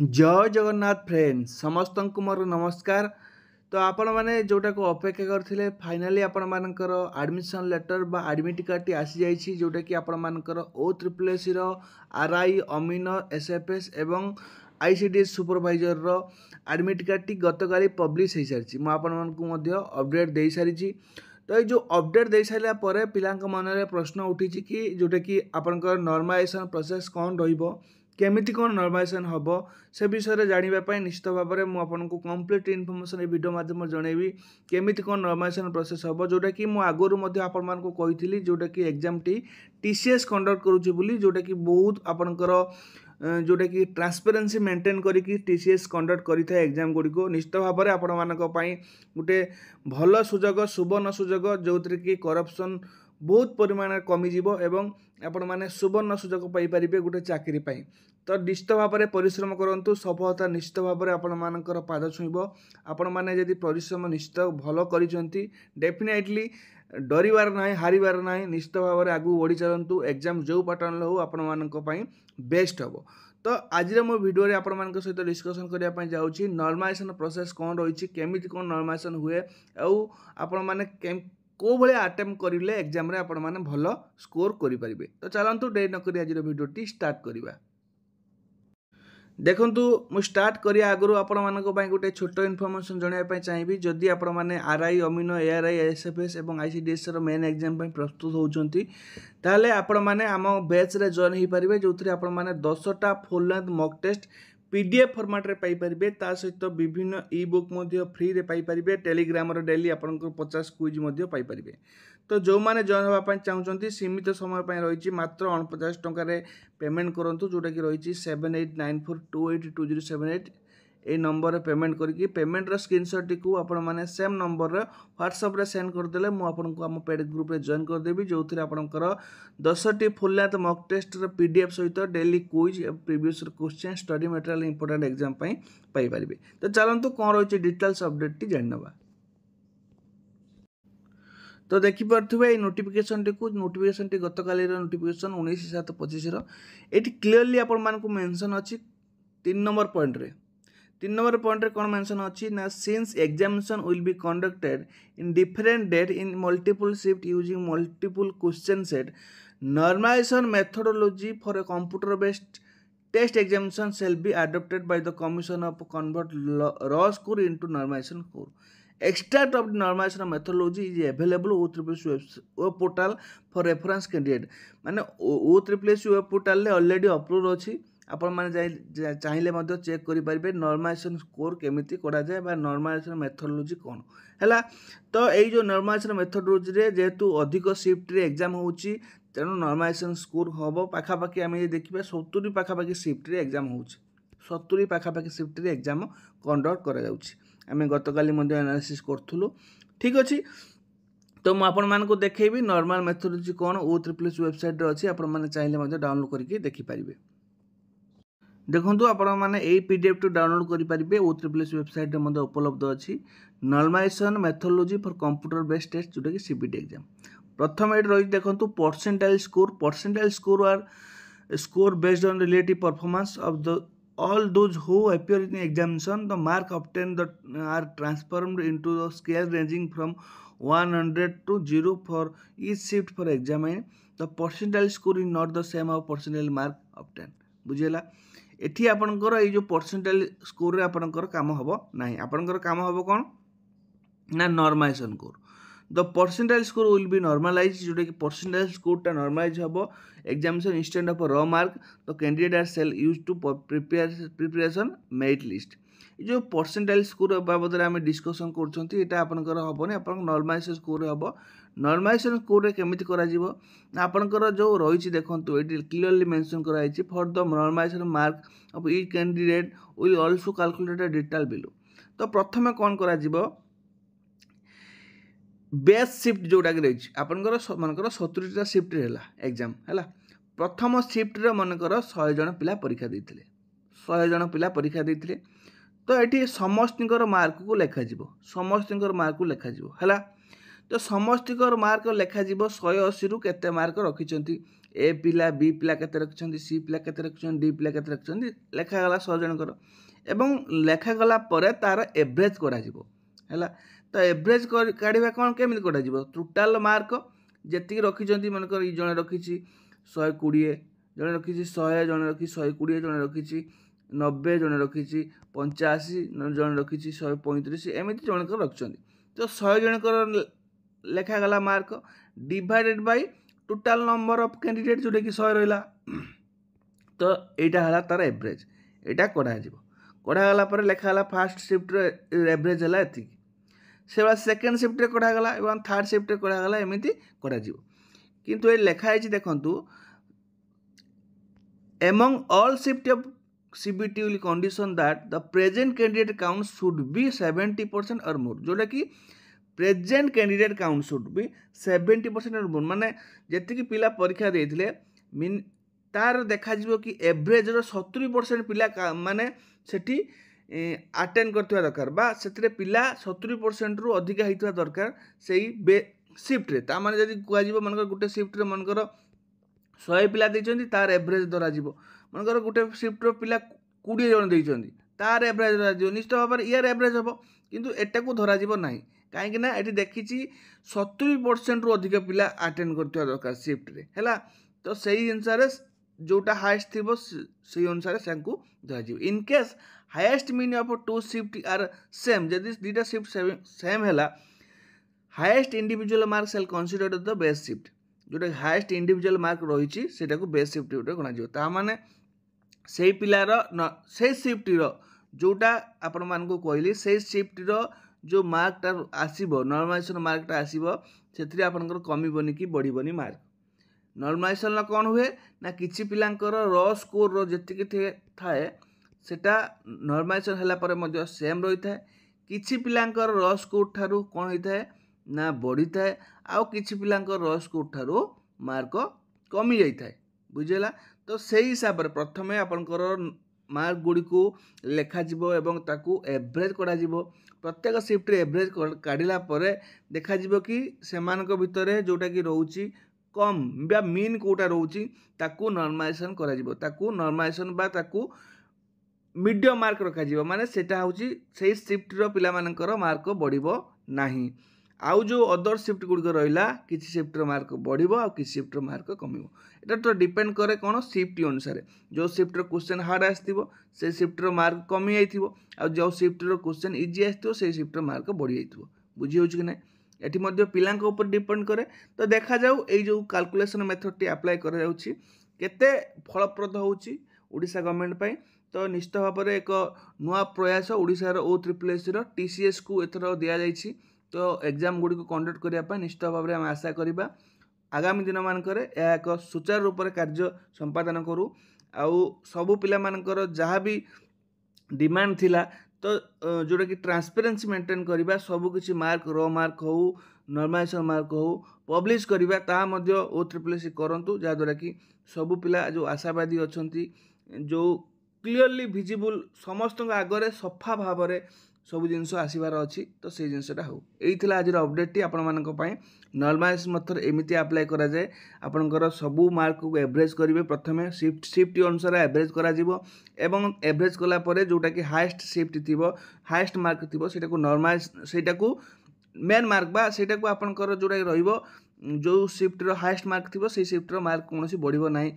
जय जगन्नाथ फ्रेंड्स समस्त को मोर नमस्कार। तो आपण मैंने जोटा को अपेक्षा करथिले फाइनली आपण मानकर एडमिशन लेटर बा एडमिट कार्ड टी आसी जाइछि जोटा कि आपण मानकर OSSC रो आरआई अमीनो एसएफएस एवं आईसीडीएस सुपरवाइजर रो एडमिट कार्ड टी गतकाली पब्लिश हो सारी मु आपण मानकु मध्य अपडेट दे सारी। तो ये जो अपडेट दे सारा पर पिलांक मन में प्रश्न उठी कि जोटा कि आपनकर नॉर्मलाइजेशन प्रोसेस कौन रहिबो केमिति कौन नॉर्मलाइजेशन हम से विषय जानापी निश्चित भाव में मुझे कंप्लीट इनफॉरमेशन ये वीडियो माध्यम जनइबी केमिति कौन नॉर्मलाइजेशन प्रोसेस हम जोटा कि मुझे आगुरी आपको जोटा कि एग्जाम टी टीसीएस कंडक्ट करुँच जोटा कि बहुत आपणकर जोटा कि ट्रांसपेरेंसी मेंटेन करिकी टीसीएस कंडक्ट करिथा एग्जाम गुडी को निश्चित भाव में आपण मानक पई गोटे भल सुजोग सुवर्ण सुजोग जो कि करप्शन बहुत परिमाण कमिजिब एवं आपण मैंने सुवर्ण सुजोग पाइपर गोटे चाकरी पाई। तो निश्चित भाव में परिश्रम करूँ सफलता निश्चित भाव में आपण मानकर पाद छुईब। आपण मैंने जदि परिश्रम निश्चित भल कर डेफिनेटली डरबार ना हारिबार ना निश्चित भाव में आगू बढ़ी चलतु एग्जाम जो पैटर्न हो आपण मानी बेस्ट हम। तो आज मो वीडियो आपण मान सहित डिस्कसन करने जाऊँगी नॉर्मलाइजेशन प्रोसेस कौन रही केमिति कौन नॉर्मलाइजेशन हुए और आपण मैंने को भाई अटेम्प्ट करेंगे एग्जाम रे आपण माने भल स्कोर करेंगे। तो चलतु डे नक आज वीडियो स्टार्ट करवा। देखु मु स्टार्ट करिया आगु आपण मानक पई गोटे छोट इनफॉरमेशन जणाइबा चाहिए जदि आपण माने आरआई अमीनो एआरआई एसएफएस एवं आईसीडीएस रो मेन एग्जाम पई प्रस्तुत होउचंती ताले आपण माने आम बैच रे जॉइन ही परिबे जोथरे आपण माने 10टा full length mock test PDF format रे पाई परिबे ता सहित विभिन्न ई बुक मध्य फ्री रे पाई परिबे टेलीग्राम रो डेली आपण 50 क्विज मध्य पाई परिबे। तो जो माने जॉइन होबा पई चाहउचंती सीमित समय पई रहिछि मात्र 49 टंका रे पेमेंट करंतु जोटा कि रहिछि 7894282078 ए नंबर रे पेमेंट करके पेमेंट रो स्क्रीनशॉट टी को आपण माने सेम नंबर रे व्हाट्सएप रे सेंड कर देले मु आपण को हम पेड ग्रुप रे जॉइन कर देबी जोथि आपणकर 10टी फुल लेंथ मॉक टेस्ट रो पीडीएफ सहित daily quiz previous question study material important exam पई पाई परिबे। तो चलंतु कोन रहिछि डिटेल्स अपडेट टी जाननबा। तो देखिपे नोटिफिकेशन टी गतकाली नोटिफिकेशन 19/7/25 ये क्लीयरली आपण मानकु मेंशन अछि 3 नंबर पॉइंट रे 3 नंबर पॉइंट रे कौन मेंशन अछि ना since examination will be conducted in different date in multiple shift using multiple question set normalization methodology for a computer based test examination shall be adopted by the commission of convert raw score into normalization score. Extract of the normalization methodology is available OSSC web portal for reference candidate माने OSSC web portal ले already upload अछि आपण माने चाहिए check करें normalisation score केमिति करा जाए बा नॉर्मलाइजेशन मेथोडोलॉजी कौन है। तो यही जो नॉर्मलाइजेशन मेथोडोलॉजी रे जेहेतु अधिक शिफ्ट रे एग्जाम होउची तेणु नॉर्मलाइजेशन स्कोर हम पाखापाखि आम देखिए 70 पाखापाखि शिफ्ट रे एग्जाम होउची 70 पाखापाखि शिफ्ट रे एग्जाम कंडक्ट करा जाउची आम गतकाली एनालिसिस करूँ ठीक अच्छे। तो मुझे आपण मानक देखी नॉर्मल मेथोडोलॉजी कौन OSSC वेबसाइट अच्छी आपण चाहिए डाउनलोड करके देखिपारे। देखो आपण मैंने यही पीडीएफ टू डाउनलोड करेंगे OSSC वेबसाइट में उपलब्ध अच्छी normalization methodology for computer based test जोटा कि सीबीटी एग्जाम। प्रथम ये रही देखो percentile score are score based on relative performance of the all those who appear in examination. The mark obtained are transformed into the scale ranging from 100 to 0 for each shift for examine. The percentile score is not the same of percentile mark obtained. बुझेला एठी आपनकर ए जो percentile score रे आपनकर काम हबो नाही आपनकर काम हबो कोन ना normalization score. The percentile score will be normalize जोटा कि परसेंटाइल स्कोर टा नॉर्मलाइज हबो examination instead of raw mark the candidate are shall use to preparation merit list. जो परसेंटाइल स्कोर बाबद आम डिस्कसन करछंती एटा आपनकर हबोनी आपन नॉर्मलाइजेशन स्कोर हबो। नॉर्मलाइजेशन स्कोर रे केमिति करा जिवो आपनकर जो रहिछि देखंतु एटी क्लियरली मेंशन करा आइछि for the normalization mark of each candidate will also calculated detail below. तो प्रथमे कोन करा जिवो बेस शिफ्ट जोटा कि रही आपनकर मनकर 70टा शिफ्ट है एग्जाम है प्रथम शिफ्ट रे मनकर 100 जन पिला परीक्षा देते 100 जन पिला परीक्षा देते। तो ये समस्तर मार्क को लेखा समस्तर मार्क को लेखा है। तो समस्तर मार्क लेखा 180 रु केते मार्क रखिंट ए पिला बी पिला केते रखिछन्ती सी पिला केते रखिछन्ती डी पिला केते रखिछन्ती लेखागला 100 जनकर एवं लेखागला परे तार एवरेज करा जिवो हैला। तो एवरेज काढ़ा कौन केमी करा जिवो टोटाल मार्क जेतिक रखिछन्ती मनकर जणे रखिछि 120 जणे रखिछि 100 जणे रखि 120 जणे रखिछि 90 जणे रखिछि 85 जणे रखिछि 135 एमिति जनकर रखिछन्ती। तो 100 जनकर लेखागला mark divided by total number of candidate जोटा कि 100 रहा। तो यहाँ है तार एवरेज यहाँ कढ़ागला पर लेखागला फास्ट शिफ्ट एवरेज है एति से भाई सेकेंड शिफ्ट कढ़ागला और थर्ड शिफ्ट कढ़ागला एमती करा किंतु ये लेखाई देखु among all shift of CBT will condition that the present candidate count should be 70% or more जोटा कि प्रेजेंट कैंडिडेट काउंट शुड भी 70% और मोर माने जेतिकी पिला परीक्षा देइथिले मीन तार देखा जिवो कि एवरेज रो 70% पिला माने सेठी अटेंड करथिवा दरकार बा सेतरे पिला 70% रु अधिक हितवा दरकार सेही शिफ्ट रे ता माने जदी कुआ जिवो मनकर गुटे शिफ्ट रे मनकर 100 पिला दैचंती तार एवरेज धरा जिवो मनकर गुटे शिफ्ट रो पिला 20 जन दैचंती तार एवरेज धरा जिवो निश्चित भाव यार एवरेज हबो किंतु एटा को धरा जिवो नाही कहीं ना ये देखी 70% रु अधिक पिला अटेंड करथिवा दरकार शिफ्ट रे हैला। तो सही अनुसार जोटा हाईएस्ट थिबो सही अनुसार सेंकु धरा जिवो in case highest mean of two shift are same जदी दीटा शिफ्ट सेम हैला highest individual mark shall considered the best shift जोटा हाईएस्ट इंडिविजुअल मार्क रही सेटा को बेस्ट शिफ्ट गोटे गणा जिवो ता माने सेही पिलार से शिफ्ट रो जोटा आपण मान को कहली से शिफ्ट रो जो मार्कटा आसीबो नॉर्मलाइजेशन मार्कटा आसीबो सेथि आपनकर कमिबोनी कि बढ़िबोनी मार्क नॉर्मलाइजेशन ला कोन हुए ना किछि पिलांकर रो स्कोर रो जेतिक थाए सेटा नॉर्मलाइजेशन हला पर मध्ये सेम रही थाए किछि पिलांकर रो स्कोर थारु कोन होई थाए ना बढ़ी थाए आउ किछि पिलांकर रो स्कोर थारु मार्क कमी जाई थाए बुझेला। तो सही हिसाब रे प्रथमे आपनकर मार्क गुडी को लेखा जिवो एवं ताकू एवरेज करा जिवो प्रत्येक शिफ्ट रे एवरेज काढ़िला परे देखा जिवो कि सेमानक भितरे जोटा कि रहउची कम बा मीन कोटा रहउची ताकू नॉर्मलाइजेशन करा जिवो ताकू नॉर्मलाइजेशन बा ताकू मीडियम मार्क रखा जिवो माने सेटा होची सेही शिफ्ट रो पिला मानकर मार्क बढ़िबो नाही आउ जो अदर शिफ्ट गुडी रहिला किछि शिफ्ट रो मार्क बढ़िबो आ किछि शिफ्ट रो मार्क कमिबो एटा तो डिपेंड करे कोन शिफ्ट अनुसार जो शिफ्ट रो क्वेश्चन हार्ड आस्तिबो से शिफ्ट रो मार्क कमी आइथिबो आ जो शिफ्ट रो क्वेश्चन इजी आस्तिबो से शिफ्ट रो मार्क बढ़ी आइथिबो बुझी होछ कि नै एठी मध्ये पिलांक ऊपर डिपेंड करे। तो देखा जाऊ ए जो कैलकुलेशन मेथड टी अप्लाई करा जाउची केते फलप्रद होउची ओडिसा गवर्नमेंट पई। तो निश्चित भाव में एक नुआ प्रयास ओडिसा रो OSSS रो TCS को एथर दिया जाइछि। तो एग्जाम गुडी को कंडक्ट करिया निश्चित भाव में हम आशा करिबा आगामी दिन मानकर यह एक सुचारू रूप से कार्य संपादन करूँ आउ सबू पिला मानकर जहाँ भी डिमांड थिला तो जोटा कि ट्रांसपेरेंसी मेंटेन करबा सबु किछि मार्क रो मार्क हो नॉर्मलाइजेशन मार्क हो पब्लिश करबा ता मध्ये OSSS करंतु जा द्वारा कि सबु पिला जो आशावादी अछंती जो क्लियरली विजिबल समस्त आगरे सफा भाव में सब जिनस आसबार अच्छी। तो से जिनसटा हो यही आज अपडेट टी आपण मानक पई नॉर्मलाइजेशन मेथड एमिति अप्लाई करा जाए आपनकर सबू मार्क को एवरेज करेंगे प्रथमे शिफ्ट अनुसार एवरेज करा जिवो एवं एवरेज कला परे जोटा कि हाईएस्ट शिफ्ट थिबो हाईएस्ट मार्क थिबो सेटा को नॉर्मलाइज सेटा को मेन मार्क बा सेटा को आपनकर जोटा रहिबो जो शिफ्ट रो हाईएस्ट मार्क थिबो से शिफ्ट रो मार्क कोनोसी बढ़िबो नाही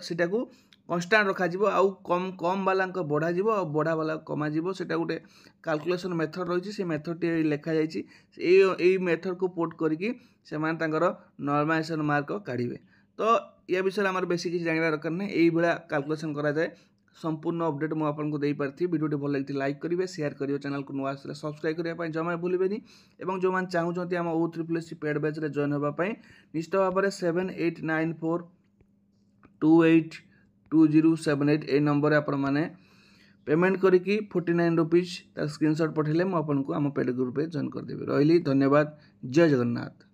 सेटा को कन्स्टांट रखा जिवो आउ कम कम वाला बढ़ा जिवो और बढ़ा वाला कमा जिवो सेटा गोटे कैलकुलेशन मेथड रही से मेथड टी लिखा जाइछि ए मेथड को पोर्ट करके से मान तांकर नॉर्मलाइजेशन मार्क काढ़िबे। तो या विषय आमर बेसी किछि जानिबा दरकार नै एई भला कैलकुलेशन करा जाए संपूर्ण अपडेट मु आपन देई पारथि वीडियो भल लगी लाइक करेंगे शेयर करेंगे चैनल को नुआ आसले सब्सक्राइब करने जमा भूलें और जो मैंने चाहूँगी आम OSSS पेड बैच रे जॉइन होगा निश्चित भाव में 7894282078 ए नंबर आपण मैंने पेमेंट करी 49 रुपीज तार स्क्रीनशॉट पठेले मुझे आपको आम पेड ग्रुप में जॉइन करदेवी। रही धन्यवाद। जय जगन्नाथ।